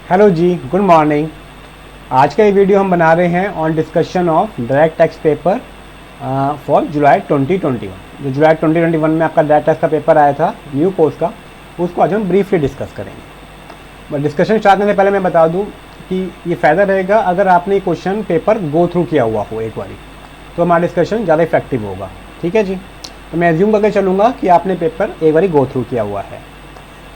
Hello जी, good morning. आज का ये वीडियो हम बना रहे हैं on discussion of direct tax paper for जुलाई 2021। जो जुलाई 2021 में आपका डायरेक्ट टैक्स का पेपर आया था न्यू कोर्स का, उसको आज हम ब्रीफली डिस्कस करेंगे। बट डिस्कशन स्टार्ट करने से पहले मैं बता दूं कि ये फ़ायदा रहेगा अगर आपने ये क्वेश्चन पेपर गो थ्रू किया हुआ हो एक बारी, तो हमारा डिस्कशन ज़्यादा इफेक्टिव होगा। ठीक है जी, तो मैं एज्यूम करके चलूँगा कि आपने पेपर एक बारी गो थ्रू किया हुआ है।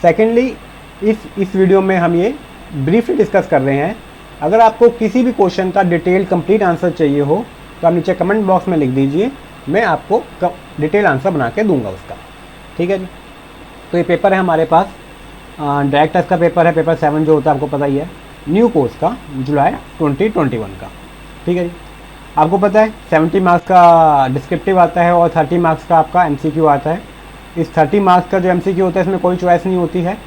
सेकेंडली, इस वीडियो में हम ये ब्रीफली डिस्कस कर रहे हैं। अगर आपको किसी भी क्वेश्चन का डिटेल कंप्लीट आंसर चाहिए हो तो आप नीचे कमेंट बॉक्स में लिख दीजिए, मैं आपको डिटेल आंसर बना के दूंगा उसका। ठीक है जी, तो ये पेपर है हमारे पास, डायरेक्ट टैक्स का पेपर है, पेपर 7 जो होता है आपको पता ही है, न्यू कोर्स का, जुलाई 2021 का। ठीक है जी, आपको पता है 70 मार्क्स का डिस्क्रिप्टिव आता है और 30 मार्क्स का आपका MCQ आता है। इस 30 मार्क्स का जो MCQ होता है इसमें कोई चॉइस नहीं होती है।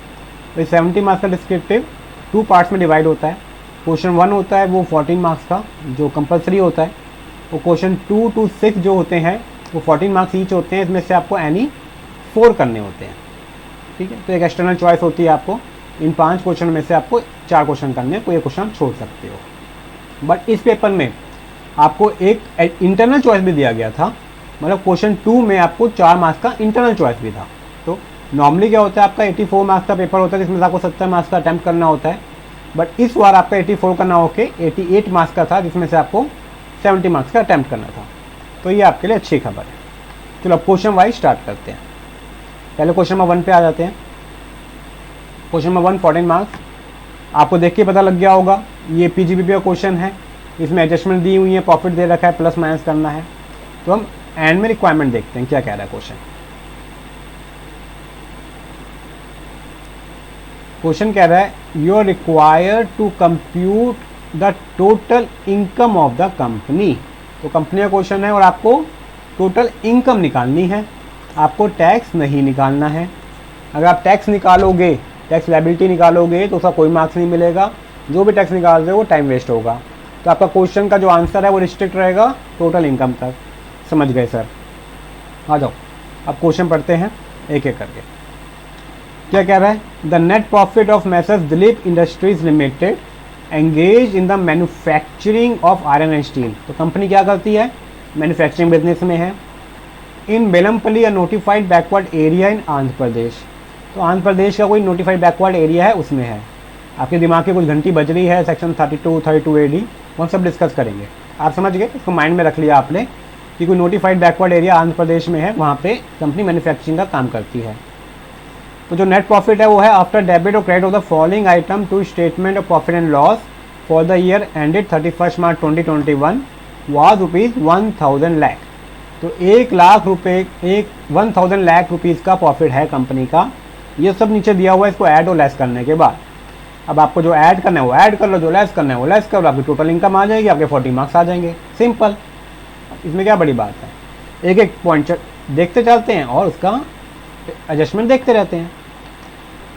तो इस 70 मार्क्स का डिस्क्रिप्टिव 2 पार्ट्स में डिवाइड होता है। क्वेश्चन 1 होता है वो 14 मार्क्स का जो कंपलसरी होता है, वो क्वेश्चन 2 to 6 जो होते हैं वो 14 मार्क्स ईच होते हैं। इसमें से आपको एनी 4 करने होते हैं। ठीक है, तो एक एक्सटर्नल चॉइस होती है, आपको इन 5 क्वेश्चन में से आपको 4 क्वेश्चन करने हैं, कोई एक क्वेश्चन छोड़ सकते हो। बट इस पेपर में आपको एक इंटरनल चॉइस भी दिया गया था, मतलब क्वेश्चन 2 में आपको 4 मार्क्स का इंटरनल चॉइस भी था। तो नॉर्मली क्या होता है, आपका 84 मार्क्स का पेपर होता है जिसमें आपको 70 मार्क्स का अटैम्प्ट करना होता है। बट इस बार आपका 84 करना होके 88 मार्क्स का था जिसमें से आपको 70 मार्क्स का अटैम्प्ट करना था। तो ये आपके लिए अच्छी खबर है। चलो अब क्वेश्चन वाइज स्टार्ट करते हैं। पहले क्वेश्चन नंबर 1 पे आ जाते हैं। क्वेश्चन नंबर 1 14 मार्क्स, आपको देख के पता लग गया होगा ये PGBP का क्वेश्चन है। इसमें एडजस्टमेंट दी हुई है, प्रॉफिट दे रखा है, प्लस माइनस करना है। तो हम एंड में रिक्वायरमेंट देखते हैं क्या कह रहा है क्वेश्चन। क्वेश्चन कह रहा है you are required to compute the total income of the company. तो कंपनी का क्वेश्चन है और आपको टोटल इनकम निकालनी है, आपको टैक्स नहीं निकालना है। अगर आप टैक्स निकालोगे, टैक्स लायबिलिटी निकालोगे तो उसका कोई मार्क्स नहीं मिलेगा। जो भी टैक्स निकाल रहे हो वो टाइम वेस्ट होगा। तो आपका क्वेश्चन का जो आंसर है वो रिस्ट्रिक्ट रहेगा टोटल इनकम तक। समझ गए सर? आ जाओ अब क्वेश्चन पढ़ते हैं एक एक करके। क्या कह रहा है, the net profit of messrs Dilip industries limited engage in the manufacturing of iron and steel. तो कंपनी क्या करती है, मैन्युफैक्चरिंग बिजनेस में है। In Bellampalli a notified backward area in Andhra Pradesh. तो आंध्र प्रदेश का कोई नोटिफाइड बैकवर्ड एरिया है, उसमें है। आपके दिमाग में कुछ घंटी बज रही है, सेक्शन 32 32 AD, वो सब डिस्कस करेंगे। आप समझ गए, इसको माइंड में रख लिया आपने कि कोई notified backward area Andhra Pradesh में है, वहाँ पे कंपनी मैन्युफैक्चरिंग का काम करती है। तो जो नेट प्रॉफिट है वो है आफ्टर डेबिट और credit of the following item to statement of profit and loss for the year ended 31 March 2021 was ₹1000 lakh. तो 1 लाख रुपए, 1000 लाख रुपीज़ का प्रॉफिट है कंपनी का। ये सब नीचे दिया हुआ है, इसको ऐड और लेस करने के बाद अब आपको जो ऐड करना है वो ऐड कर लो, जो लेस करना है वो लेस कर लो, आपकी टोटल इनकम आ जाएगी, आपके 40 मार्क्स आ जाएंगे। सिंपल, इसमें क्या बड़ी बात है। एक एक पॉइंट देखते चलते हैं और उसका एडजस्टमेंट देखते रहते हैं।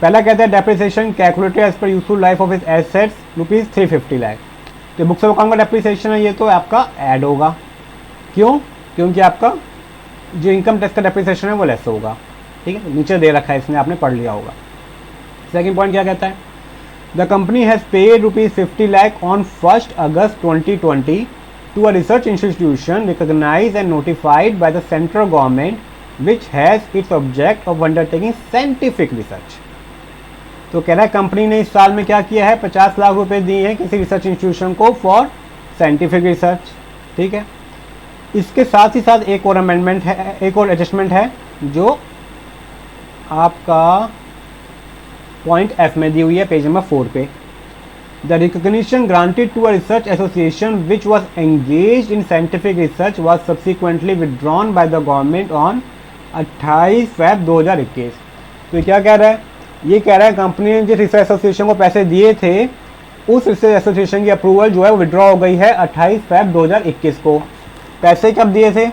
पहला कहता है depreciation calculated as per useful life of its assets ₹350 lakh. तो बुक्स ऑफ अकाउंट का डेप्रिसिएशन है, ये तो आपका ऐड होगा। क्यों? क्योंकि आपका जो इनकम टैक्स का डेप्रिसिएशन है वो लेस होगा। ठीक है, नीचे दे रखा है, इसने आपने पढ़ लिया होगा। सेकेंड पॉइंट क्या कहता है, the company has paid ₹50 lakh on 1 August 2020 to a research institution recognised and notified by the central government which has its object of undertaking scientific research। तो कह रहा है कंपनी ने इस साल में क्या किया है, 50 लाख रुपए दिए हैं किसी रिसर्च इंस्टीट्यूशन को फॉर साइंटिफिक रिसर्च। ठीक है, इसके साथ ही साथ एक और अमेंडमेंट है, एक और एडजस्टमेंट है जो आपका पॉइंट F में दी हुई है, पेज नंबर 4 पे। The recognition granted to a research association which was engaged in scientific research was subsequently withdrawn by the government on 28 फरवरी 2021। तो ये क्या कह रहा है, ये कह रहा है कंपनी ने जिस रिसर्च एसोसिएशन को पैसे दिए थे उस रिसर्च एसोसिएशन की अप्रूवल जो है वो विड्रॉ हो गई है 28 फरवरी 2021 को। पैसे कब दिए थे?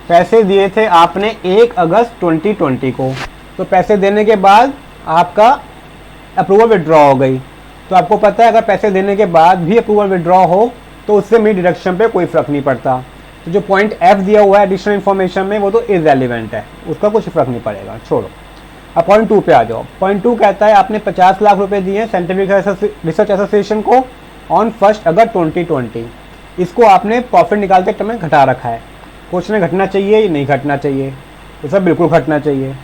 पैसे दिए थे आपने 1 अगस्त 2020 को। तो पैसे देने के बाद आपका अप्रूवल विड्रॉ हो गई। तो आपको पता है अगर पैसे देने के बाद भी अप्रूवल विड्रॉ हो तो उससे मेरी डिडक्शन पे कोई फर्क नहीं पड़ता। तो जो पॉइंट F दिया हुआ है एडिशनल इन्फॉर्मेशन में वो तो इररेलेवेंट है, उसका कुछ फर्क नहीं पड़ेगा, छोड़ो। अब पॉइंट 2 पे आ जाओ। पॉइंट 2 कहता है आपने 50 लाख रुपए दिए साइंटिफिक रिसर्च एसोसिएशन को ऑन 1 अगस्त 2020। इसको आपने प्रॉफिट निकालते टाइम में घटा रखा है। क्वेश्चन में घटना चाहिए या नहीं घटना चाहिए? तो सर बिल्कुल घटना चाहिए।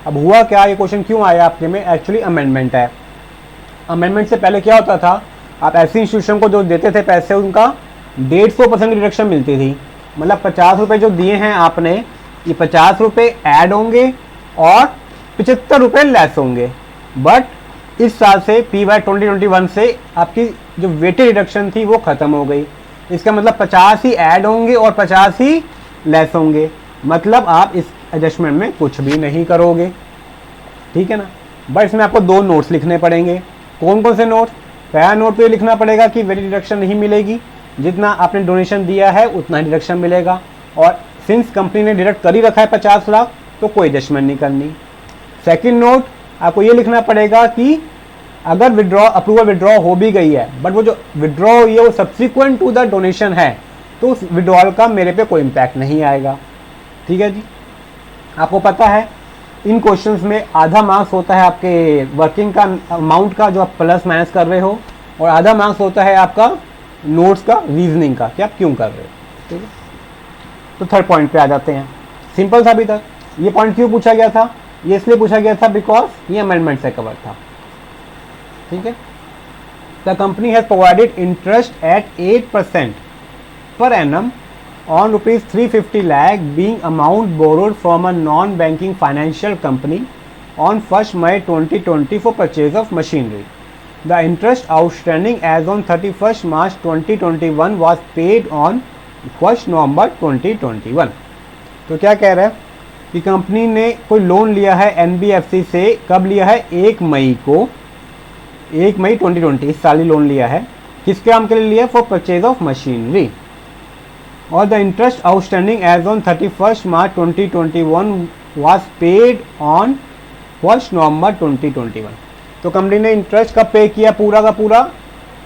अब हुआ क्या, ये क्वेश्चन क्यों आया आपके में? एक्चुअली अमेंडमेंट है। अमेंडमेंट से पहले क्या होता था, आप ऐसी इंस्टीट्यूशन को जो देते थे पैसे, उनका 150% की डिडक्शन मिलती थी। मतलब 50 रुपये जो दिए हैं आपने, ये 50 रुपये ऐड होंगे और 75 रुपये लेस होंगे। बट इस साल से PY 2021 से आपकी जो वेटेड डिडक्शन थी वो ख़त्म हो गई। इसका मतलब 50 ही ऐड होंगे और 50 ही लेस होंगे। मतलब आप इस एडजस्टमेंट में कुछ भी नहीं करोगे, ठीक है ना। बट इसमें आपको 2 नोट्स लिखने पड़ेंगे। कौन कौन से नोट्स? पहला नोट तो ये लिखना पड़ेगा कि वेटेड डिडक्शन नहीं मिलेगी, जितना आपने डोनेशन दिया है उतना डिडक्शन मिलेगा। और सिंस कंपनी ने डिडक्ट कर ही रखा है 50 लाख, तो कोई एडजस्टमेंट नहीं करनी। सेकंड नोट आपको ये लिखना पड़ेगा कि अगर अप्रूवल विड्रॉ हो भी गई है, बट वो जो विड्रॉ हुई है वो सब्सिक्वेंट टू द डोनेशन है, तो उस विड्रॉल का मेरे पे कोई इम्पैक्ट नहीं आएगा, ठीक है जी। आपको पता है इन क्वेश्चंस में आधा मार्क्स होता है आपके वर्किंग का अमाउंट का, जो आप प्लस माइनस कर रहे हो, और आधा मार्क्स होता है आपका नोट्स का, रीजनिंग का, कि आप क्यों कर रहे हो, ठीक है। तो थर्ड पॉइंट पे आ जाते हैं। सिंपल था अभी तक। ये पॉइंट क्यों पूछा गया था? ये इसलिए पूछा गया था बिकॉज ये अमेंडमेंट से कवर था, ठीक है। The company has provided interest eight 8% per annum on rupees 350 lakh being amount borrowed from a non-banking financial company on 1st May 2020 for purchase of machinery. The interest outstanding as on 31st March 2021 was paid on 1st November 2021. तो क्या कह रहा है कि company ने कोई loan लिया है NBFC से। कब लिया है? 1 मई को, 1 मई 2020, इस साल ही लोन लिया है। किसके काम के लिए लिया? For purchase of machinery. और the interest outstanding as on 31st March 2021 was paid on 1st November 2021। तो कंपनी ने इंटरेस्ट कब पे किया? पूरा का पूरा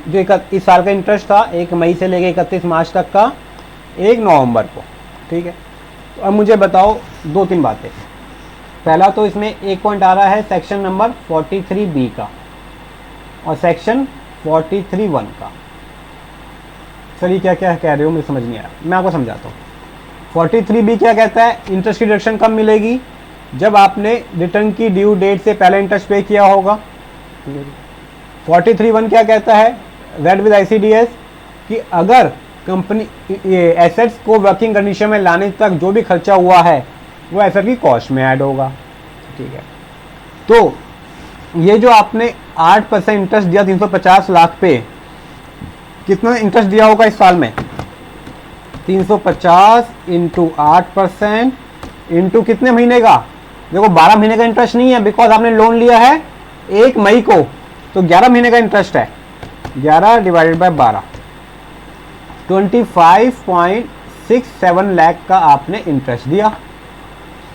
जो इस साल का इंटरेस्ट था 1 मई से लेकर 31 मार्च तक का 1 नवंबर को, ठीक है। तो अब मुझे बताओ 2-3 बातें। पहला तो इसमें एक पॉइंट आ रहा है सेक्शन नंबर 43B का और सेक्शन 43(1) का। सर ये क्या क्या कह रहे हो, मुझे समझ नहीं आ रहा, मैं आपको समझाता हूँ। 43B क्या कहता है? इंटरेस्ट की डिडक्शन कब मिलेगी? जब आपने रिटर्न की ड्यू डेट से पहले इंटरेस्ट पे किया होगा। 43(1) क्या कहता है? रेड विद ICDS कि अगर कंपनी एसेट्स को वर्किंग कंडीशन में लाने तक जो भी खर्चा हुआ है वो एसेट की कॉस्ट में ऐड होगा, ठीक है। तो ये जो आपने 8% इंटरेस्ट दिया 350 लाख पे, कितना इंटरेस्ट दिया होगा इस साल में? 350 इंटू 8% इंटू कितने महीने का? देखो 12 महीने का इंटरेस्ट नहीं है, बिकॉज आपने लोन लिया है 1 मई को, तो 11 महीने का इंटरेस्ट है। 11 डिवाइडेड बाय 12, 25.67 लाख का आपने इंटरेस्ट दिया।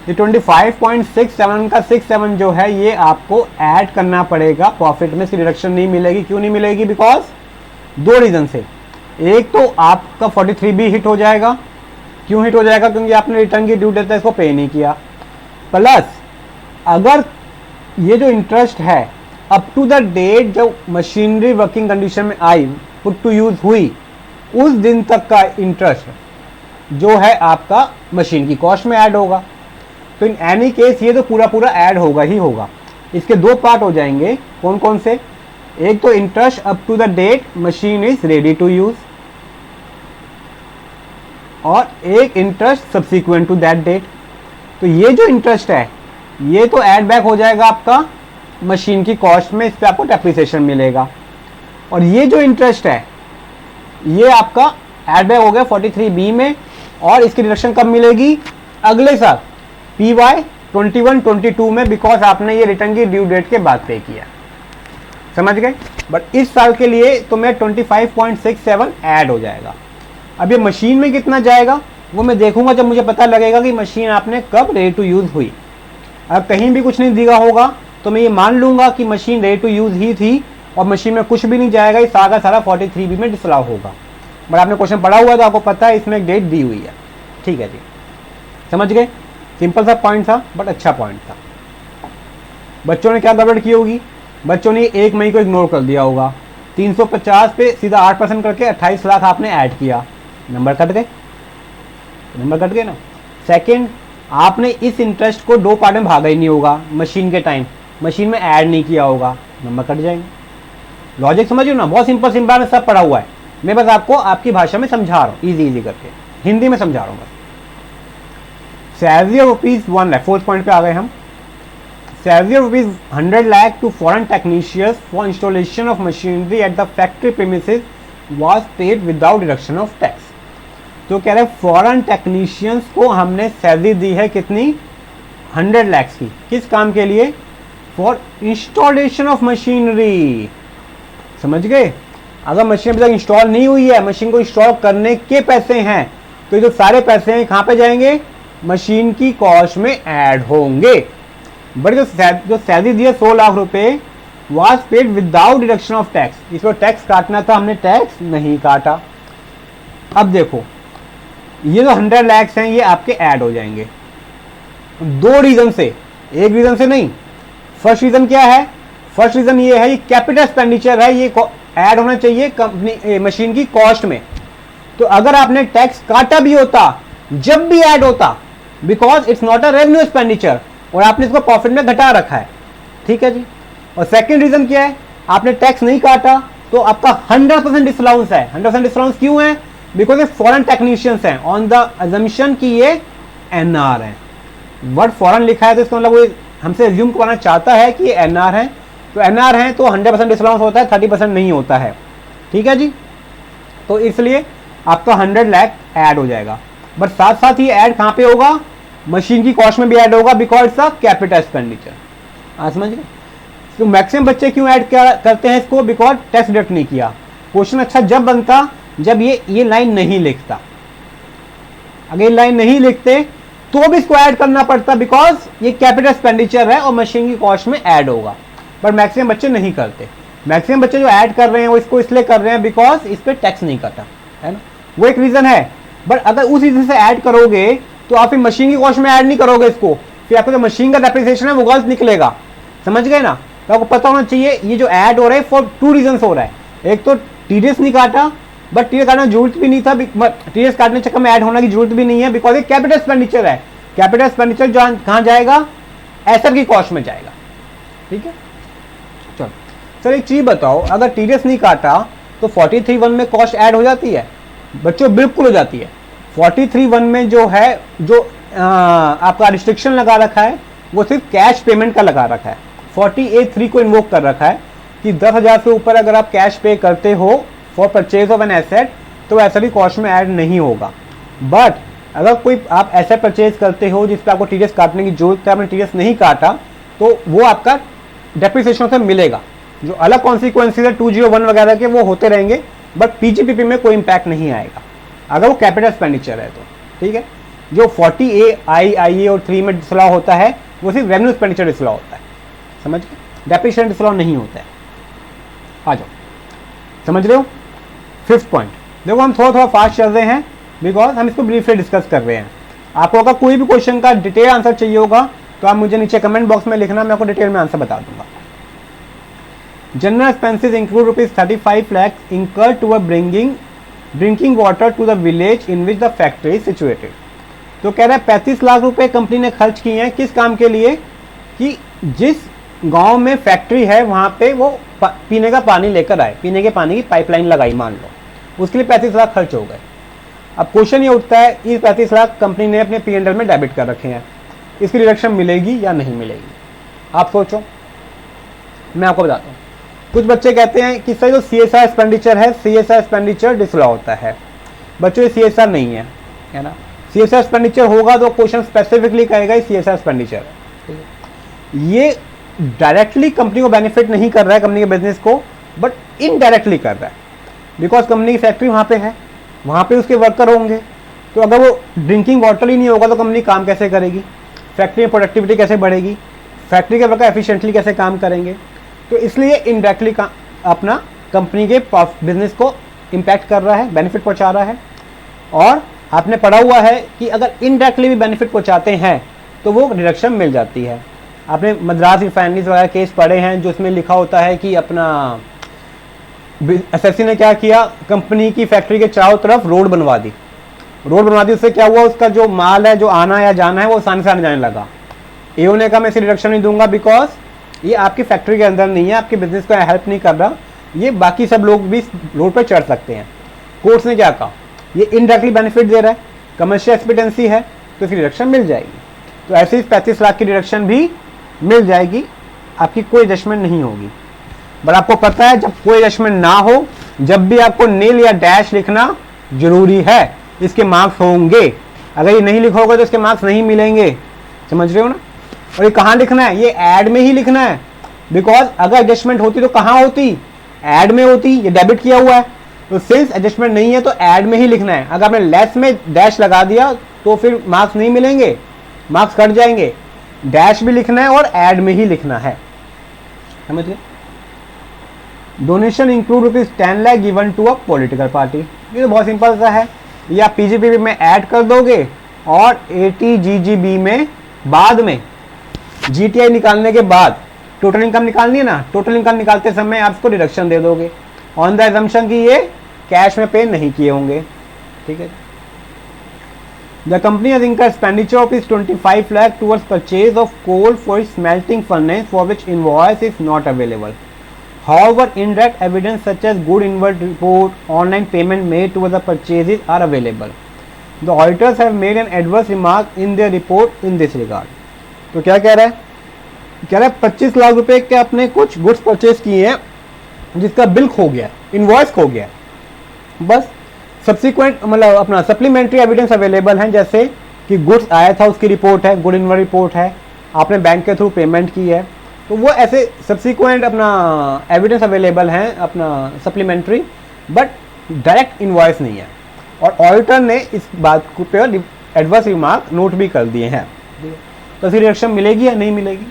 ये 25.67 का 67 जो है ये आपको ऐड करना पड़ेगा प्रॉफिट में। इसकी डिडक्शन नहीं मिलेगी। क्यों नहीं मिलेगी? बिकॉज 2 रीजन से। एक तो आपका 43B हिट हो जाएगा। क्यों हिट हो जाएगा? क्योंकि आपने रिटर्न की ड्यू डेट इसको पे नहीं किया। प्लस अगर ये जो इंटरेस्ट है अप टू द डेट जब मशीनरी वर्किंग कंडीशन में आई, पुट टू यूज हुई, उस दिन तक का इंटरेस्ट जो है आपका मशीन की कॉस्ट में ऐड होगा। तो इन एनी केस ये तो पूरा पूरा ऐड होगा ही होगा। इसके 2 पार्ट हो जाएंगे। कौन कौन से? एक तो interest up to the date machine is ready to use, और एक interest subsequent to that date. तो ये जो इंटरेस्ट है ये तो ऐड बैक हो जाएगा आपका मशीन की कॉस्ट में, इस पे आपको डेप्रिसिएशन मिलेगा। और ये जो इंटरेस्ट है ये आपका ऐड बैक हो गया 43B में, और इसकी डिडक्शन कब मिलेगी? अगले साल PY 21-22 में, बिकॉज आपने ये रिटर्न की ड्यू डेट के बाद पे किया। समझ गए? बट इस साल के लिए तो मैं 25.67 ऐड हो जाएगा। अब ये मशीन में कितना जाएगा वो मैं देखूंगा जब मुझे पता लगेगा कि मशीन आपने कब रेडी टू यूज हुई। अब कहीं भी कुछ नहीं दिया होगा तो मैं ये मान लूंगा कि मशीन रेडी टू यूज ही थी और मशीन में कुछ भी नहीं जाएगा, ये सारा सारा 43B में डिसअलाउ होगा। बट आपने क्वेश्चन पढ़ा हुआ है तो आपको पता है इसमें एक डेट दी हुई है, ठीक है जी। समझ गए? सिंपल सा पॉइंट था बट अच्छा पॉइंट था। बच्चों ने क्या गड़बड़ की होगी, बच्चों ने 1 मई को इग्नोर कर दिया होगा। 350 पे सीधा 8% करके 28 लाख आपने ऐड किया, नंबर कट गए, नंबर कट गए ना। सेकंड, आपने इस इंटरेस्ट को 2 पार्ट में भागा ही नहीं होगा, मशीन के टाइम मशीन में ऐड नहीं किया होगा, नंबर कट जाएंगे। लॉजिक समझिए ना, बहुत सिंपल सिंपल सब पढ़ा हुआ है, मैं बस आपको आपकी भाषा में समझा रहा हूँ, इजी करके हिंदी में समझा रहा हूँ बस। Salary of ₹1 lakh, 4th point पे आ गए हम। Salary of ₹100 lakh to foreign technicians for installation of machinery at the factory premises was paid without deduction of tax. तो कह रहे हैं फॉरेन टेक्नीशियंस को हमने सैलरी दी है कितनी, 100 लाख की, किस काम के लिए, फॉर इंस्टॉलेशन ऑफ मशीनरी। समझ गए, अगर मशीन अभी तक इंस्टॉल नहीं हुई है, मशीन को इंस्टॉल करने के पैसे हैं, तो ये जो सारे पैसे हैं कहाँ पे जाएंगे, मशीन की कॉस्ट में ऐड होंगे। बट जो सैलरी दी है 100 लाख रुपए was paid without deduction of tax, इस पर टैक्स काटना था, हमने टैक्स नहीं काटा। अब देखो ये जो 100 लाख हैं ये आपके ऐड हो जाएंगे 2 रीजन से, एक रीजन से नहीं। फर्स्ट रीजन क्या है, फर्स्ट रीजन ये है, ये कैपिटल एक्सपेंडिचर है, ये ऐड होना चाहिए कंपनी मशीन की कॉस्ट में। तो अगर आपने टैक्स काटा भी होता जब भी ऐड होता, because it's not a revenue expenditure, और आपने इसको प्रॉफिट में घटा रखा है, ठीक है जी। और सेकंड रीजन क्या है, आपने टैक्स नहीं काटा तो आपका 100% डिसअलाउंस है। 100% डिसअलाउंस क्यों है, बिकॉज ये फॉरेन टेक्नीशियंस हैं, ऑन द अजम्पशन कि ये एनआर है। वर्ड फॉरेन लिखा है तो इसका मतलब वो हमसे एज्यूम करना चाहता है कि ये एनआर है, तो एनआर है तो 100% डिसअलाउंस होता है, 30% नहीं होता है, ठीक है जी। तो इसलिए आपका 100 लाख ऐड हो जाएगा, बट साथ साथ ही ऐड कहाँ पे होगा, मशीन की कॉस्ट में भी ऐड होगा, because it's a capital expenditure. आप समझ गए। तो मैक्सिमम बच्चे क्यों ऐड करते हैं इसको, बिकॉज टैक्स डिडक्ट नहीं किया। क्वेश्चन अच्छा जब बनता जब ये लाइन नहीं लिखता, अगर ये लाइन नहीं लिखते तो भी इसको ऐड करना पड़ता, बिकॉज ये कैपिटल एक्सपेंडिचर है और मशीन की कॉस्ट में ऐड होगा। बट मैक्सिमम बच्चे नहीं करते, मैक्सिमम बच्चे जो ऐड कर रहे हैं वो इसको इसलिए कर रहे हैं बिकॉज इस पर टैक्स नहीं कटा है ना, वो एक रीजन है। बट अगर उस रीजन से ऐड करोगे तो आप फिर मशीन की कॉस्ट में ऐड नहीं करोगे इसको, फिर आपको जो मशीन का डेप्रिसिएशन है वो गलत निकलेगा, समझ गए ना। तो आपको पता होना चाहिए ये जो ऐड हो रहा है फॉर 2 रीजन हो रहा है, एक तो टीडीएस नहीं काटा, बट टीडीएस काटने की जरूरत भी नहीं था, टीडीएस काटने चक्कर में ऐड होने की जरूरत भी नहीं है, बिकॉज ये कैपिटल एक्सपेंडिचर है। कैपिटल एक्सपेंडिचर कहाँ जाएगा, एसेट की कॉस्ट में जाएगा, ठीक है। चलो सर एक चीज बताओ, अगर टीडीएस नहीं काटा तो 43(1) में कॉस्ट ऐड हो जाती है बच्चों, बिल्कुल हो जाती है। 43(1) में जो है जो आपका रिस्ट्रिक्शन लगा रखा है वो सिर्फ कैश पेमेंट का लगा रखा है। 48(3) को इन्वोक कर रखा है कि 10,000 से ऊपर अगर आप कैश पे करते हो for purchase of an asset तो एसेट की कॉस्ट में ऐड नहीं होगा। बट अगर कोई आप एसेट परचेज करते हो जिस पर आपको टीडीएस काटने की जरूरत है, आपने टीडीएस नहीं काटा तो वो आपका डेप्रिसिएशन से मिलेगा। जो अलग कॉन्सिक्वेंसेज है 201 वगैरह के वो होते रहेंगे, बट पीजीपीपी में कोई इंपैक्ट नहीं आएगा अगर वो कैपिटल एक्सपेंडिचर है तो, ठीक है। जो 40A, I और 3 में डिसअलाउ होता है वो सिर्फ रेवेन्यू एक्सपेंडिचर डिसअलाउ होता है, समझ गए, डेप्रिसिएशन डिसअलाउ नहीं होता है। आ जाओ, समझ रहे हो। 5th पॉइंट देखो, हम थोड़ा फास्ट चल रहे हैं बिकॉज हम इसको ब्रीफली डिस्कस कर रहे हैं। आपको अगर कोई भी क्वेश्चन का डिटेल आंसर चाहिए होगा तो आप मुझे नीचे कमेंट बॉक्स में लिखना, मैं आपको डिटेल में आंसर बता दूंगा। General expenses include ₹35 lakh incur to a drinking water to the village in which the factory is situated. तो कह रहा है 35 लाख रुपए कंपनी ने खर्च किए हैं, किस काम के लिए, कि जिस गांव में फैक्ट्री है वहां पे वो पीने का पानी लेकर आए, पीने के पानी की पाइपलाइन लगाई मान लो, उसके लिए 35 लाख खर्च हो गए। अब क्वेश्चन ये उठता है ये 35 लाख कंपनी ने अपने P&L में डेबिट कर रखे हैं, इसकी डिडक्शन मिलेगी या नहीं मिलेगी, आप सोचो। मैं आपको बताता हूँ। कुछ बच्चे कहते हैं कि सर जो CSR एक्सपेंडिचर है, CSR एक्सपेंडिचर डिसअलाउ होता है। बच्चों ये CSR नहीं है ना, CSR एक्सपेंडिचर होगा तो क्वेश्चन स्पेसिफिकली कहेगा CSR एक्सपेंडिचर है। ये डायरेक्टली कंपनी को बेनिफिट नहीं कर रहा है, कंपनी के बिजनेस को, बट इनडायरेक्टली कर रहा है, बिकॉज कंपनी की फैक्ट्री वहाँ पे है, वहाँ पे उसके वर्कर होंगे। तो अगर वो ड्रिंकिंग वाटर ही नहीं होगा तो कंपनी काम कैसे करेगी, फैक्ट्री में प्रोडक्टिविटी कैसे बढ़ेगी, फैक्ट्री के वर्कर एफिशिएंटली कैसे काम करेंगे। तो इसलिए इनडायरेक्टली अपना कंपनी के बिजनेस को इम्पैक्ट कर रहा है, बेनिफिट पहुँचा रहा है। और आपने पढ़ा हुआ है कि अगर इनडायरेक्टली भी बेनिफिट पहुँचाते हैं तो वो डिडक्शन मिल जाती है। आपने मद्रास रिफाइनरीज वगैरह केस पढ़े हैं जो उसमें लिखा होता है कि अपना एसएससी ने क्या किया, कंपनी की फैक्ट्री के चारों तरफ रोड बनवा दी। उससे क्या हुआ, उसका जो माल है जो आना या जाना है वो आसानी से आने जाने लगा। एओ ने कहा मैं इसे रिडक्शन नहीं दूंगा बिकॉज ये आपकी फैक्ट्री के अंदर नहीं है, आपके बिजनेस को हेल्प नहीं कर रहा, ये बाकी सब लोग भी रोड पर चढ़ सकते हैं। कोर्ट्स ने क्या कहा, ये इनडायरेक्टली बेनिफिट दे रहा है, कमर्शियल एक्सपेक्टेंसी है, तो इसकी रिडक्शन मिल जाएगी। तो ऐसे ही 35 लाख की रिडक्शन भी मिल जाएगी, आपकी कोई एडजस्टमेंट नहीं होगी। बट आपको पता है जब कोई एडजस्टमेंट ना हो, जब भी आपको नील या डैश लिखना जरूरी है, इसके मार्क्स होंगे। अगर ये नहीं लिखोगे तो इसके मार्क्स नहीं मिलेंगे, समझ रहे हो ना। और ये कहाँ लिखना है, ये ऐड में ही लिखना है, बिकॉज अगर एडजस्टमेंट होती तो कहाँ होती, ऐड में होती। ये डेबिट किया हुआ है, तो सिंस एडजस्टमेंट नहीं है तो ऐड में ही लिखना है। अगर आपने लेस में डैश लगा दिया तो फिर मार्क्स नहीं मिलेंगे, मार्क्स कट जाएंगे। डैश भी लिखना है और ऐड में ही लिखना है, समझ गए। Donation include ₹10 lakh given to a political party, ये तो बहुत सिंपल सा है, या पीजीपीबी में ऐड कर दोगे और एटीजीजीबी में बाद में जीटीआई निकालने के बाद टोटल इनकम निकालनी है ना, टोटल इनकम निकालते समय आप इसको डिडक्शन दे दोगे ऑन द एजम्पशन कि ये कैश में पे नहीं किए होंगे, ठीक है। The company has incurred expenditure of 25 lakh towards purchase of coal for smelting furnace for which invoice is not available. However, indirect evidence such as good inward report, online payment made towards the purchases are available. The auditors have made an adverse remark in their report in this regard. तो क्या कह रहा है, 25 लाख रुपए के आपने कुछ goods purchase किए हैं जिसका बिल खो गया, इनवॉइस खो गया, बस सब्सिक्वेंट मतलब अपना सप्लीमेंट्री एविडेंस अवेलेबल है, जैसे कि गुड्स आया था उसकी रिपोर्ट है, गुड इनवर्ड रिपोर्ट है, आपने बैंक के थ्रू पेमेंट की है, तो वो ऐसे सब्सिक्वेंट अपना एविडेंस अवेलेबल हैं अपना सप्लीमेंट्री, बट डायरेक्ट इनवॉइस नहीं है। और ऑडिटर ने इस बात को पे एडवर्स रिमार्क नोट भी कर दिए हैं। तो इसकी रिएक्शन मिलेगी या नहीं मिलेगी,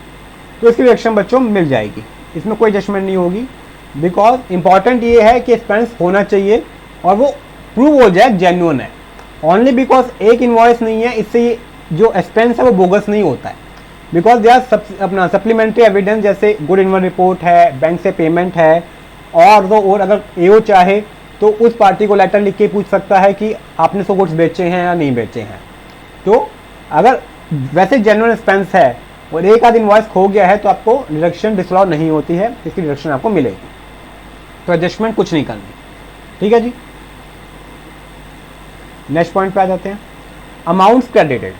तो इसकी रिएक्शन बच्चों मिल जाएगी, इसमें कोई एडजस्टमेंट नहीं होगी। बिकॉज इंपॉर्टेंट ये है कि एक्सपेंस होना चाहिए और वो प्रूव हो जाए जेन्युइन है। ओनली बिकॉज एक इनवॉइस नहीं है, इससे ये जो एक्सपेंस है वो बोगस नहीं होता है। बिकॉज दे आर अपना सप्लीमेंट्री एविडेंस, जैसे गुड इनवर्ड रिपोर्ट है, बैंक से पेमेंट है, और अगर एओ चाहे तो उस पार्टी को लेटर लिख के पूछ सकता है कि आपने सो गुड्स बेचे हैं या नहीं बेचे हैं। तो अगर वैसे जेन्युइन एक्सपेंस है और एक आध इनवॉइस खो गया है तो आपको डिडक्शन डिसअलाउ नहीं होती है, इसकी डिडक्शन आपको मिलेगी। तो एडजस्टमेंट कुछ नहीं करनी, ठीक है जी। नेक्स्ट पॉइंट पे आ जाते हैं, अमाउंट्स क्रेडिटेड।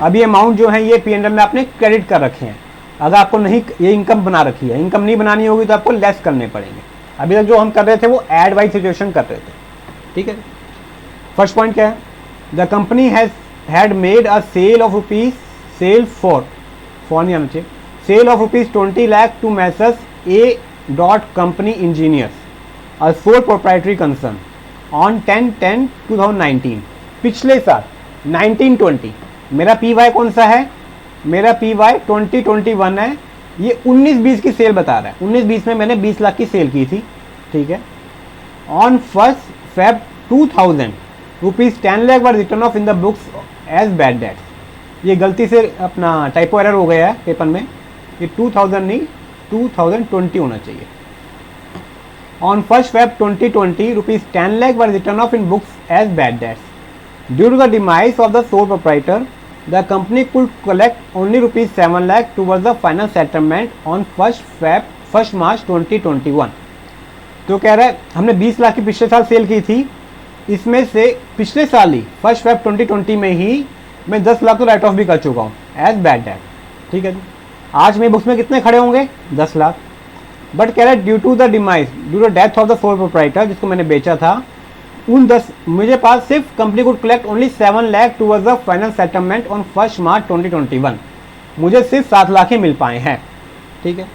अब ये अमाउंट जो है ये पीएनएल में आपने क्रेडिट कर रखे हैं। अगर आपको नहीं ये इनकम बना रखी है, इनकम नहीं बनानी होगी तो आपको लेस करने पड़ेंगे। अभी तक जो हम कर रहे थे वो एड वाइज सिचुएशन कर रहे थे, ठीक है। फर्स्ट पॉइंट क्या है, the company had made a sale of rupees sale for नहीं आना चाहिए, sale of rupees 20 lakh to messrs A dot company engineers a sole proprietary concern on 10/10/2019। पिछले साल 1920, मेरा पीवाई कौन सा है, मेरा पीवाई 2021 है, ये 19-20 की सेल बता रहा है। 19-20 में मैंने 20 लाख की सेल की थी, ठीक है। On 1 Feb 2000 rupees 10 lakh were written off in the books as bad debt. ये गलती से अपना टाइपो एरर हो गया है पेपर में, ये 2000 नहीं 2020 होना चाहिए। On 1 Feb 2020 rupees 10 lakh were written off in books as bad debts. Due to the demise of the sole proprietor, the company could collect only rupees 7 lakh towards the final settlement on 1 March 2021। तो कह रहा है हमने 20 लाख की पिछले साल cell की थी, इसमें से पिछले साल ही 1 Feb 2020 में ही मैं 10 लाख तो राइट ऑफ भी कर चुका हूँ एज बैड डेट, ठीक है जी। आज मेरी बुक्स में कितने खड़े होंगे, 10 लाख। बट कह रहा है due to the demise, due to death of the sole proprietor, जिसको मैंने बेचा था, उन 10 मुझे पास सिर्फ कंपनी को collect only 7 lakh towards the final settlement on 1 मार्च 2021। मुझे सिर्फ 7 लाख ही मिल पाए हैं, ठीक है।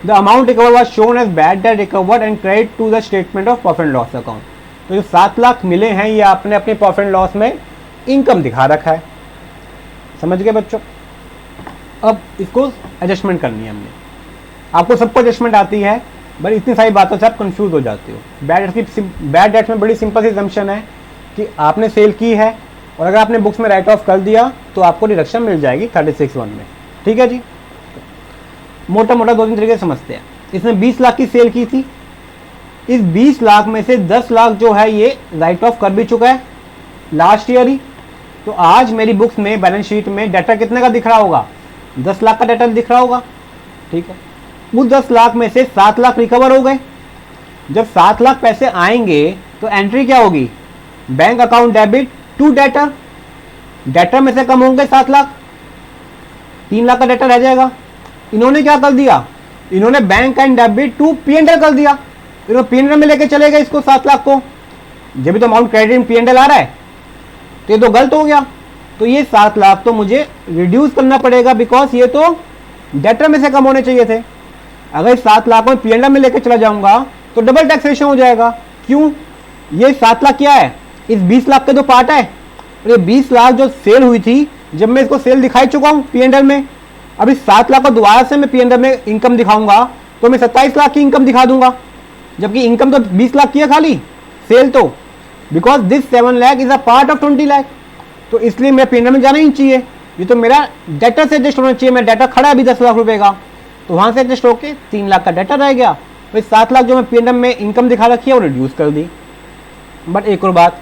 The amount recover was shown as bad debt recovered and credit to the statement of profit and loss account. तो जो 7 लाख मिले हैं ये आपने अपने प्रॉफिट एंड लॉस में इनकम दिखा रखा है, समझ गए बच्चों। अब इसको एडजस्टमेंट करनी है हमने, आपको सबको एडजस्टमेंट आती है, बट इतनी सारी बातों से आप कंफ्यूज हो जाते हो। बैड डेट्स में बड़ी सिंपल सी असम्पशन है कि आपने सेल की है और अगर आपने बुक्स में राइट ऑफ कर दिया तो आपको डिडक्शन मिल जाएगी 36(1) में, ठीक है जी। मोटा मोटा 2-3 तरीके से समझते हैं। इसने 20 लाख की सेल की थी, इस 20 लाख में से 10 लाख जो है ये राइट ऑफ कर भी चुका है लास्ट ईयर ही। तो आज मेरी बुक्स में बैलेंस शीट में डेटा कितने का दिख रहा होगा, 10 लाख का डेटा दिख रहा होगा, ठीक है। उस 10 लाख में से 7 लाख रिकवर हो गए। जब 7 लाख पैसे आएंगे तो एंट्री क्या होगी, bank account debit to debtor, debtor में से कम होंगे 7 लाख, 3 लाख का डेटर रह जाएगा। इन्होंने क्या कर दिया, इन्होंने bank and debit to P&L कर दिया, इन्होंने P&L में लेके चले गए इसको 7 लाख को। जब भी तो अमाउंट क्रेडिट इन P&L आ रहा है तो ये तो गलत हो गया। तो ये 7 लाख तो मुझे रिड्यूस करना पड़ेगा, बिकॉज ये तो डेटर में से कम होने चाहिए थे। अगर 7 लाख को P&L में लेके चला जाऊंगा तो डबल टैक्सेशन हो जाएगा। क्यों, ये 7 लाख क्या है, इस 20 लाख के जो पार्ट है, और ये 20 लाख जो सेल हुई थी, जब मैं इसको सेल दिखाई चुका हूं P&L में, अब इस 7 लाख को दोबारा से मैं P&L में इनकम दिखाऊंगा तो मैं 27 लाख की इनकम दिखा दूंगा, जबकि इनकम तो 20 लाख की है खाली, सेल तो, because this 7 lakh is a part of 20 lakh. तो इसलिए मेरा P&L में जाना ही चाहिए, ये तो मेरा डेटा से एडजस्ट होना चाहिए। मेरा डाटा खड़ा है अभी 10 लाख रुपए का, तो वहां से एडजस्ट होकर 3 लाख का डाटा रह गया। तो 7 लाख जो मैं P&L में इनकम दिखा रखी है वो रिड्यूस कर दी। बट एक और बात,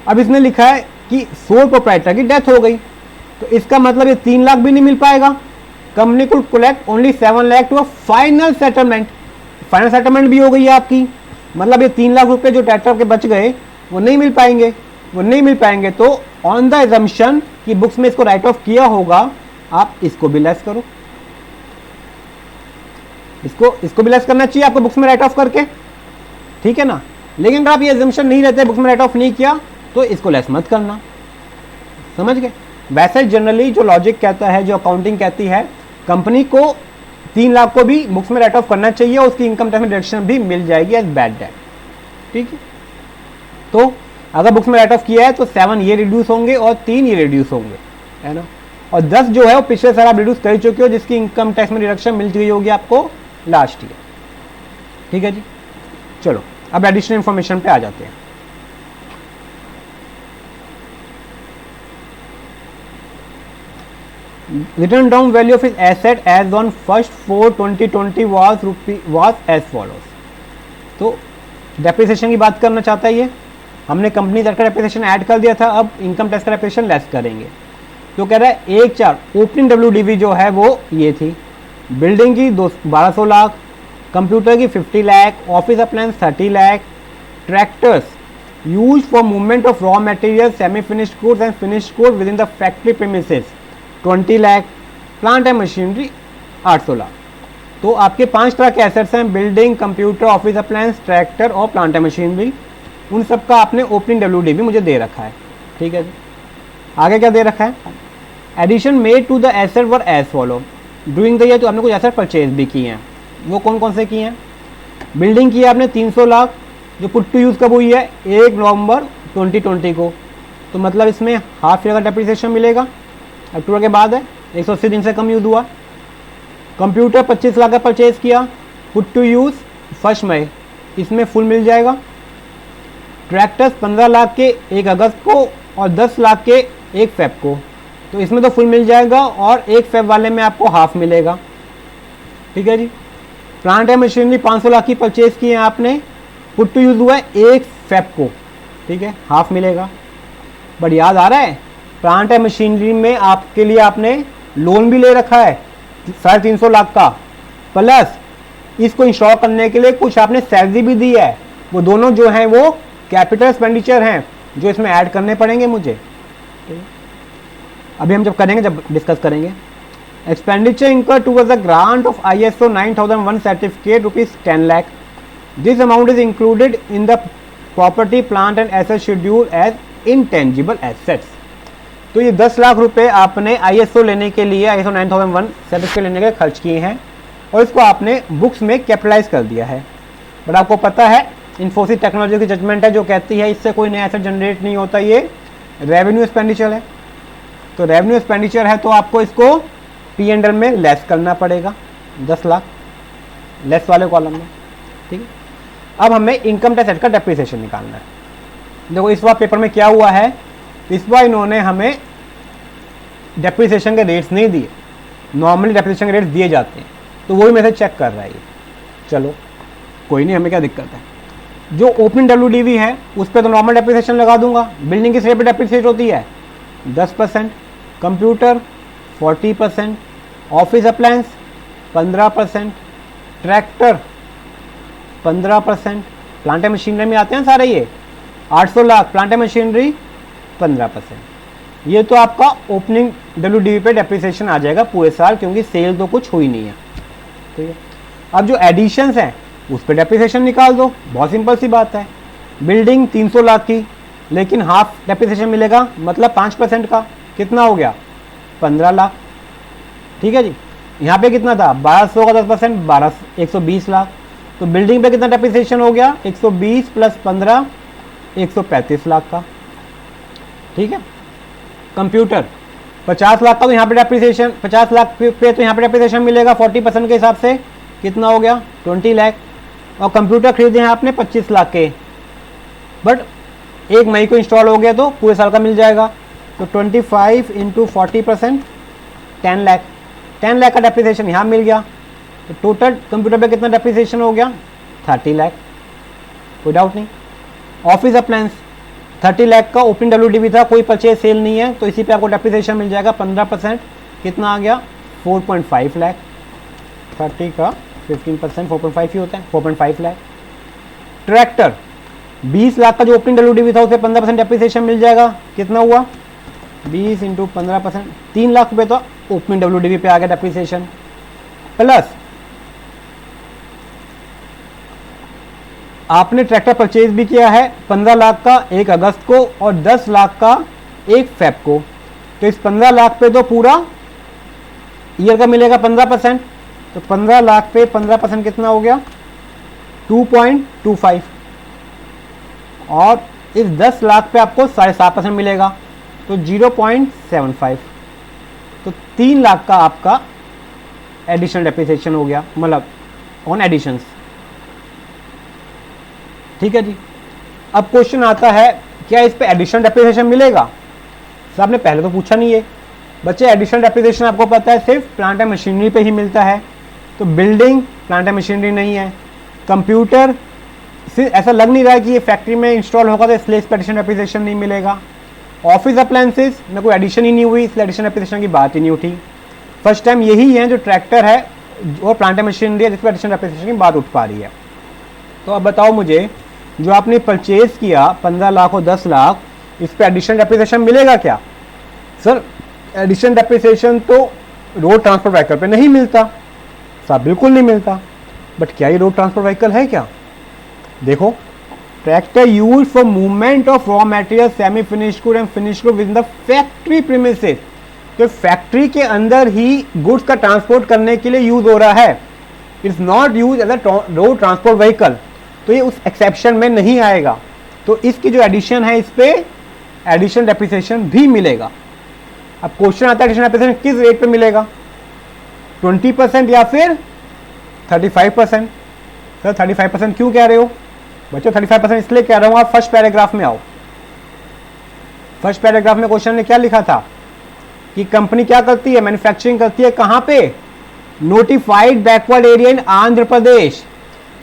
अब इसने लिखा है कि सोल प्रोप्राइटर की डेथ हो गई, तो इसका मतलब ये 3 लाख भी नहीं मिल पाएगा। कंपनी को collect only 7 lakh to a final settlement, final settlement भी हो गई है आपकी, मतलब ये 3 लाख रुपए जो डेटर के बच गए वो नहीं मिल पाएंगे, वो नहीं मिल पाएंगे। तो ऑन द एजम्पशन कि बुक्स में इसको राइट ऑफ किया होगा, आप इसको भी लेस करो, इसको भी लेस करना चाहिए आपको बुक्स में राइट ऑफ करके, ठीक है ना। लेकिन अगर आप ये एजम्पशन नहीं रहते, बुक्स में राइट ऑफ नहीं किया, तो इसको लेस मत करना, समझ गए। वैसे जनरली जो लॉजिक कहता है, जो अकाउंटिंग कहती है, कंपनी को 3 लाख को भी बुक्स में राइट ऑफ करना चाहिए, उसकी इनकम टैक्स में डिडक्शन भी मिल जाएगी एज बैड डेट, ठीक है। तो अगर बुक्स में राइट ऑफ किया है तो 7 ये रिड्यूस होंगे और 3 ये रिड्यूस होंगे, है ना। और 10 जो है वो पिछले साल आप रिड्यूस कर चुके हो, जिसकी इनकम टैक्स में डिडक्शन मिल गई होगी आपको लास्ट ईयर, ठीक है जी। चलो अब एडिशनल इंफॉर्मेशन पे आ जाते हैं। Written down value of his asset as on 1/4/2020 was as follows। तो डेप्रिसिएशन की बात करना चाहता है ये, हमने कंपनी का डेप्रिसिएशन ऐड कर दिया था, अब इनकम टैक्स का डेप्रिसिएशन लेस करेंगे। तो कह रहा है 1/4 ओपनिंग WDV जो है वो ये थी, बिल्डिंग की 1200 लाख, कंप्यूटर की 50 lakh, office appliance 30 lakh, tractors use for movement of raw material, semi finished goods and finished goods with in the factory premises 20 lakh, plant and machinery 800 lakh. तो आपके 5 तरह के एसेट्स हैं, building, computer, office appliance, tractor और plant and machinery. उन सब का आपने ओपनिंग WDV मुझे दे रखा है, ठीक है जी। आगे क्या दे रखा है, addition made to the asset were as follow during the year. तो आपने कुछ एसेट परचेज भी किए हैं, वो कौन कौन से किए हैं। बिल्डिंग की है आपने 300 लाख, जो पुट टू यूज़ कब हुई है, 1 नवंबर 2020 को, तो मतलब इसमें हाफ ईयर का डेप्रिसिएशन मिलेगा, अक्टूबर के बाद है, 180 दिन से कम यूज़ हुआ। कंप्यूटर 25 लाख का परचेज किया, पुट टू यूज़ 1 मई, इसमें फुल मिल जाएगा। ट्रैक्टर्स 15 लाख के 1 अगस्त को और 10 लाख के 1 फेब को, तो इसमें तो फुल मिल जाएगा और 1 फेब वाले में आपको हाफ मिलेगा, ठीक है जी। प्लांट एंड मशीनरी 500 लाख की परचेज की है आपने, पुट टू यूज़ हुआ है 1 फेब को, ठीक है, हाफ मिलेगा। बट याद आ रहा है, प्लांट एंड मशीनरी में आपके लिए आपने लोन भी ले रखा है 350 लाख का, प्लस इसको इंश्योर करने के लिए कुछ आपने सैलरी भी दी है। वो दोनों जो हैं वो कैपिटल एक्सपेंडिचर हैं जो इसमें ऐड करने पड़ेंगे मुझे, अभी हम जब करेंगे, जब डिस्कस करेंगे। Expenditure incurred towards the grant of ISO 9001 certificate ₹10 lakh. This amount is included in the property plant and asset schedule as intangible assets. तो ये 10 लाख रुपए आपने ISO लेने के लिए, ISO 9001 सर्टिफिकेट लेने के खर्च किए हैं और इसको आपने बुक्स में कैपिटलाइज कर दिया है। बट आपको पता है इन्फोसिस टेक्नोलॉजी की जजमेंट है जो कहती है इससे कोई नया एसेट जनरेट नहीं होता, ये रेवेन्यू एक्सपेंडिचर है। तो रेवेन्यू एक्सपेंडिचर है तो आपको इसको P&L में लेस करना पड़ेगा, 10 लाख लेस वाले कॉलम में, ठीक है। अब हमें इनकम टैक्स एसेट का डेप्रिसिएशन निकालना है। देखो इस बार पेपर में क्या हुआ है, इस बार इन्होंने हमें डेप्रिसिएशन के रेट्स नहीं दिए, नॉर्मली डेप्रिसिएशन के रेट्स दिए जाते हैं, तो वही मेरे से चेक कर रहा है ये। चलो कोई नहीं, हमें क्या दिक्कत है। जो ओपनिंग WDV है उस पर तो नॉर्मल डेप्रिसिएशन लगा दूंगा। बिल्डिंग किस रेट पर डेप्रिसिएट होती है? 10%, computer 40%, office appliance 15%, tractor 15%, plant and machinery में आते हैं सारे ये 800 लाख, प्लांट एंड मशीनरी 15%। ये तो आपका ओपनिंग WDV पे डेप्रिसिएशन आ जाएगा पूरे साल, क्योंकि सेल तो कुछ हुई नहीं है। ठीक है, अब जो एडिशंस हैं उस पर डेप्रिसिएशन निकाल दो, बहुत सिंपल सी बात है। बिल्डिंग 300 लाख की, लेकिन हाफ डेप्रिसिएशन मिलेगा, मतलब 5% का कितना हो गया? 15 लाख। ठीक है जी, यहाँ पे कितना था? 1200 का 10%, 120 लाख। तो बिल्डिंग पे कितना डेप्रिसिएशन हो गया? 120 प्लस 15, 135 लाख का। ठीक है, कंप्यूटर 50 लाख का, तो यहाँ पे डेप्रिसिएशन 50 लाख पे तो यहाँ पे डेप्रिसिएशन मिलेगा 40% के हिसाब से, कितना हो गया? 20 लाख। और कंप्यूटर खरीदे हैं आपने 25 लाख के, बट 1 मई को इंस्टॉल हो गया तो पूरे साल का मिल जाएगा। तो 25 इंटू 40%, 10 लाख। 10 लाख का डेप्रिसिएशन यहाँ मिल गया। तो टोटल कंप्यूटर पे कितना डेप्रिसिएशन हो गया? 30 लाख। कोई डाउट नहीं। ऑफिस अप्लायंस 30 लाख का ओपनिंग WDV था, कोई परचेज सेल नहीं है, तो इसी पे आपको डेप्रिसिएशन मिल जाएगा 15%, कितना आ गया? 4.5 लाख। 30 का 15% 4.5 ही होता है, 4.5 लाख। ट्रैक्टर 20 लाख का जो ओपनिंग WDV था उसे 15% डेप्रिसिएशन मिल जाएगा, कितना हुआ? 20 इंटू 15%, 3 लाख रुपए तो ओपनिंग WDV पे आ गया डेप्रिसिएशन। प्लस आपने ट्रैक्टर परचेज भी किया है 15 लाख का 1 अगस्त को और 10 लाख का 1 फेब को, तो इस 15 लाख पे तो पूरा ईयर का मिलेगा 15%। तो 15 लाख पे 15% कितना हो गया? 2.25। और इस 10 लाख पे आपको 7.5% मिलेगा, तो 0.75। तो 3 लाख का आपका एडिशनल डेप्रिसिएशन हो गया, मतलब ऑन एडिशंस। ठीक है जी। अब क्वेश्चन आता है, क्या इस पे एडिशनल डेप्रिसिएशन मिलेगा? साहब ने पहले तो पूछा नहीं है बच्चे। एडिशनल डेप्रिसिएशन आपको पता है सिर्फ प्लांट एंड मशीनरी पे ही मिलता है, तो बिल्डिंग प्लांट एंड मशीनरी नहीं है। कंप्यूटर सिर्फ ऐसा लग नहीं रहा है कि ये फैक्ट्री में इंस्टॉल होगा, तो इसलिए इस पर एडिशनल डेप्रिसिएशन नहीं मिलेगा। ऑफिस अप्लायंसेस में कोई एडिशन ही नहीं हुई, इसलिए एडिशनल डेप्रिसिएशन की बात ही नहीं उठी। फर्स्ट टाइम यही है जो ट्रैक्टर है और प्लांट एंड मशीनरी है जिस पर एडिशनल डेप्रिसिएशन की बात उठ पा रही है। तो अब बताओ मुझे, जो आपने परचेज किया 15 लाख और 10 लाख, इस पर एडिशनल डेप्रिसिएशन मिलेगा क्या? सर एडिशनल डेप्रिसिएशन तो रोड ट्रांसपोर्ट व्हीकल पे नहीं मिलता। साहब बिल्कुल नहीं मिलता, बट क्या ये रोड ट्रांसपोर्ट व्हीकल है क्या? देखो, tractor use for movement of raw material, semi finished good and finished good with the factory premises. तो फैक्ट्री के अंदर ही गुड्स का ट्रांसपोर्ट करने के लिए यूज हो रहा है। It's not use as a road transport vehicle, तो ये उस एक्सेप्शन में नहीं आएगा। तो इसकी जो एडिशन है इस पे एडिशनल डेप्रिसिएशन भी मिलेगा। अब क्वेश्चन आता है एडिशनल डेप्रिसिएशन किस रेट पे मिलेगा? 20% या फिर 35%? सर 35% क्यों कह रहे हो बच्चों? 35% इसलिए कह रहा हूं, आप फर्स्ट पैराग्राफ में आओ। फर्स्ट पैराग्राफ में क्वेश्चन ने क्या लिखा था कि कंपनी क्या करती है? मैन्युफैक्चरिंग करती है कहां पे? Notified backward area in Andhra Pradesh.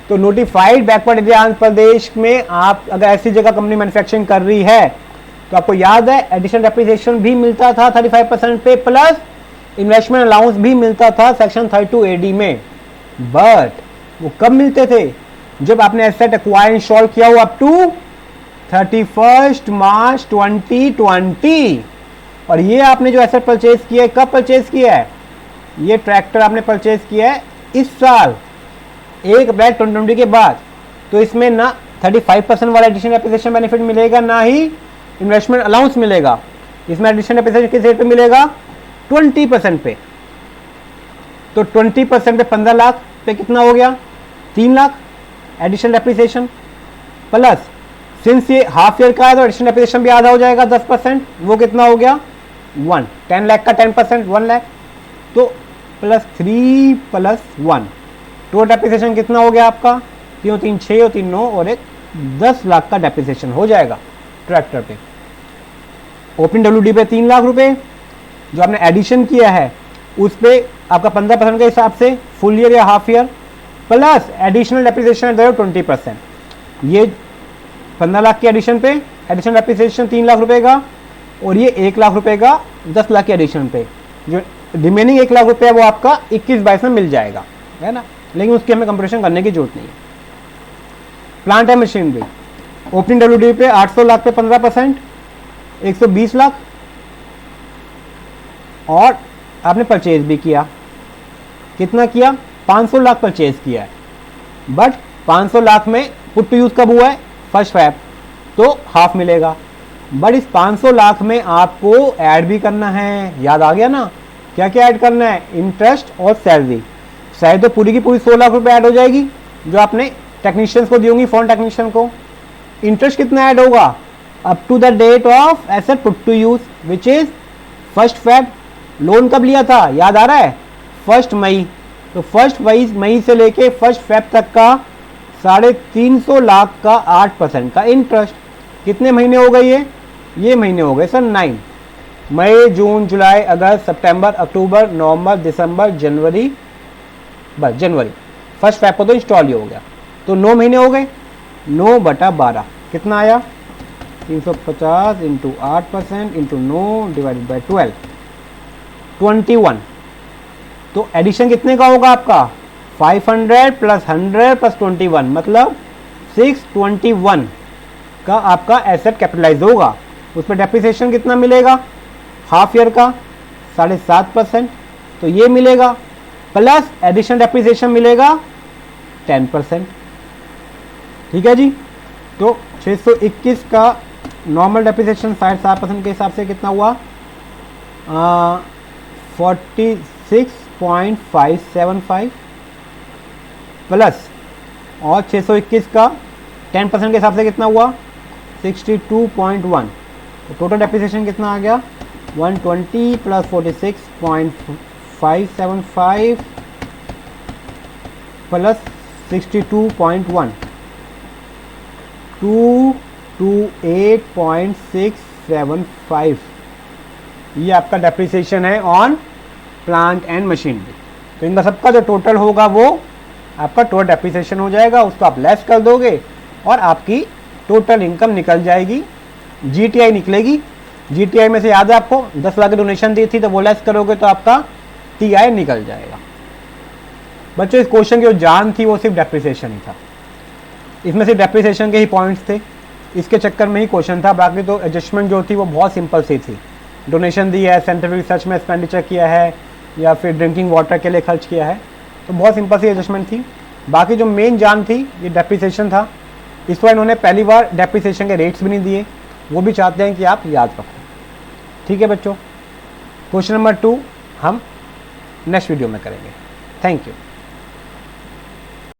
तो notified backward area Andhra Pradesh में आप अगर ऐसी जगह कंपनी मैन्युफैक्चरिंग कर रही है तो आपको याद है एडिशनल डेप्रिसिएशन भी मिलता था 35% पे, प्लस इन्वेस्टमेंट अलाउंस भी मिलता था सेक्शन 32 AD में। बट वो कब मिलते थे? जब आपने एसेट एक्वायर इंस्टॉल किया हो अप टू 31 मार्च 2020। और ये आपने जो एसेट परचेज किया है, कब परचेज किया है? ये ट्रैक्टर आपने परचेज किया है इस साल 1 अप्रैल 2020 के बाद। तो इसमें ना 35% वाला एडिशनल डेप्रिसिएशन बेनिफिट मिलेगा, ना ही इन्वेस्टमेंट अलाउंस मिलेगा। इसमें एडिशनल डेप्रिसिएशन किस रेट पे मिलेगा? 20% पे। तो 20% पे 15 लाख पे कितना हो गया? 3 lakh additional depreciation. Plus since ये हाफ ईयर का है तो एडिशनल डेप्रिसिएशन भी आधा हो जाएगा 10%, वो कितना हो गया? 10 लाख का 10% 1 लाख, तो प्लस 3 प्लस 1 टोटल डेप्रिसिएशन कितना हो गया आपका? 3 3 6 और 3 9 और एक 10 लाख का डेप्रिसिएशन हो जाएगा ट्रैक्टर पे। ओपनिंग WDV पे 3 लाख रुपए, जो आपने एडिशन किया है उस पर आपका 15% के हिसाब से फुल ईयर या half year, plus additional depreciation at the rate 20%। ये 15 लाख के एडिशन पे एडिशनल डेप्रिसिएशन 3 लाख रुपए का, और ये 1 लाख रुपए का 10 लाख के एडिशन पे, जो रिमेनिंग 1 लाख रुपया वो आपका 21-22 में मिल जाएगा, है ना। लेकिन उसकी हमें कंप्यूटेशन करने की जरूरत नहीं है। Plant and machinery, opening WD पे 800 लाख पे 15%, 120 लाख, और आपने परचेज भी किया, कितना किया, 500 लाख परचेज किया है, बट 500 लाख में पुट टू यूज कब हुआ है, 1 फरवरी, तो हाफ मिलेगा। बट इस 500 लाख में आपको ऐड भी करना है, याद आ गया ना, क्या क्या ऐड करना है, इंटरेस्ट और सैलरी। सैलरी तो पूरी की पूरी 100 लाख रुपए ऐड हो जाएगी जो आपने टेक्नीशियंस को दी होंगी, फोन टेक्नीशियन को। इंटरेस्ट कितना ऐड होगा, up to the date of asset put to use which is 1 February. Loan कब लिया था, याद आ रहा है, 1 मई, तो 1 मई से लेके 1 फरवरी तक का 350 लाख का 8% का इंटरेस्ट। कितने महीने हो गए ये महीने हो गए सर 9, मई, जून, जुलाई, अगस्त, सितंबर, अक्टूबर, नवंबर, दिसंबर, जनवरी, बस जनवरी, 1 फरवरी को तो इंस्टॉल ही हो गया, तो 9 महीने हो गए। 9/12 कितना आया, 350 इंटू 8% इंटू 9 डिवाइडेड बाई 12, 21। तो एडिशन कितने का होगा आपका, 500 प्लस 100 प्लस 21, मतलब 621 का आपका एसेट कैपिटलाइज होगा। उस पर डेप्रिसिएशन कितना मिलेगा, हाफ ईयर का 7.5%, तो ये मिलेगा, प्लस एडिशनल डेप्रिसिएशन मिलेगा 10%। ठीक है जी। तो 621 का नॉर्मल डेप्रिसिएशन 7.5% के हिसाब से कितना हुआ, 46.575 प्लस, और 621 का 10% के हिसाब से कितना हुआ, 62.1। तो टोटल डेप्रिसिएशन कितना आ गया, 120 प्लस 46.575 प्लस 62.1, 228.675। ये आपका डेप्रिसिएशन है ऑन प्लांट एंड मशीनरी। तो इनका सबका जो टोटल होगा वो आपका टोटल डेप्रिसिएशन हो जाएगा, उसको आप लेस कर दोगे और आपकी टोटल इनकम निकल जाएगी, जीटीआई निकलेगी। जीटीआई में से याद है आपको 10 लाख की डोनेशन दी थी, तो वो लेस करोगे तो आपका टीआई निकल जाएगा। बच्चों इस क्वेश्चन की जो जान थी वो सिर्फ डेप्रिसिएशन ही था, इसमें सिर्फ डेप्रिसिएशन के ही पॉइंट्स थे, इसके चक्कर में ही क्वेश्चन था। बाकी तो एडजस्टमेंट जो थी वो बहुत सिंपल सी थी, डोनेशन दी है, साइंटिफिक रिसर्च में एक्सपेंडिचर किया है, या फिर ड्रिंकिंग वाटर के लिए खर्च किया है, तो बहुत सिंपल सी एडजस्टमेंट थी। बाकी जो मेन जान थी ये डेप्रिसिएशन था। इस बार इन्होंने पहली बार डेप्रिसिएशन के रेट्स भी नहीं दिए, वो भी चाहते हैं कि आप याद रखो। ठीक है बच्चों, क्वेश्चन नंबर 2 हम नेक्स्ट वीडियो में करेंगे। Thank you.